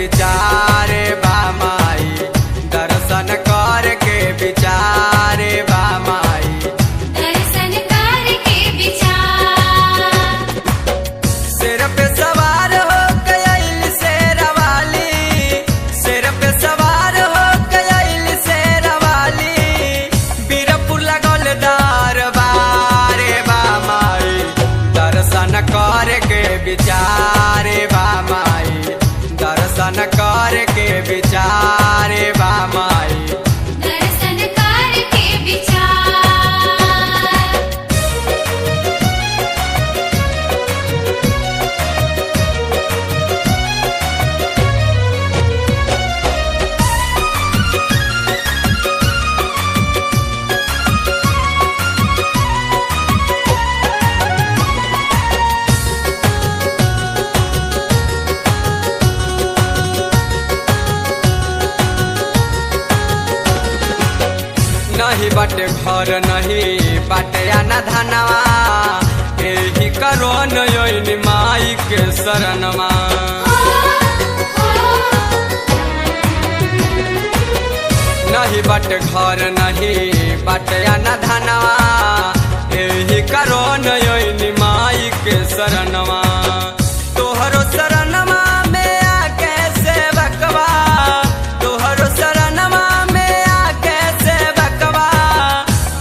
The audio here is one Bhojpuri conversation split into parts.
विचारे बा माई, दर्शन करके विचारे बा माई, दर्शन करके विचार। सिर पे सवार हो गइल शेरवाली, सिर पे सवार हो गइल शेरवाली, बीरपुर लगल दरबारे बा माई, दर्शन करके विचारे बा माई, दर्शन करके विचारे बा माई। दर्शन करके विचार। नहीं बाटे घर नहीं बाटे आना धनवा, यही करो नयनी माई के शरणवा। नहीं बाटे घर नहीं बाटे आना धनवा, यही करो नयनी माई के शरणवा। तोहरो शरणवा में आके सेवकवा, तोहरो शरणवा में आके सेवकवा,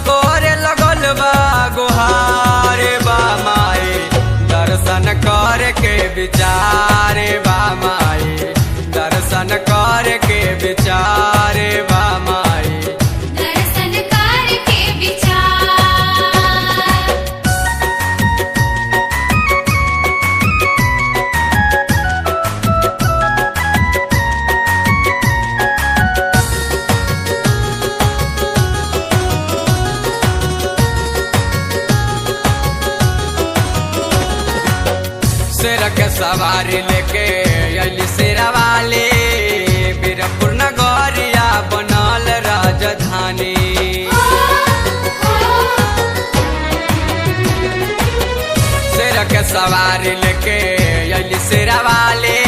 तोरे लगल बा गुहारे बा माई, दर्शन करके विचारे बा माई, दर्शन करके विचारे बा माई। दर्शन करके विचार। शेर के सवारी लेके अली शेरवाली, बीरपुर नगरिया बनल राजधानी। शेर के सवारी लेके अली शेरवाली,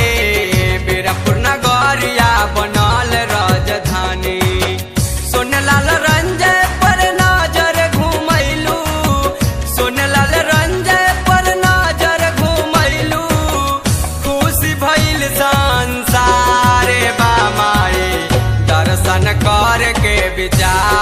बीरपुर नगरिया बनल राजधानी। सोनलाल रंजय पर नजर घुमैलू, सोनलाल रंजय पर नजर घुमैलू, खुशी भइल संसारे बा माई, दर्शन करके विचार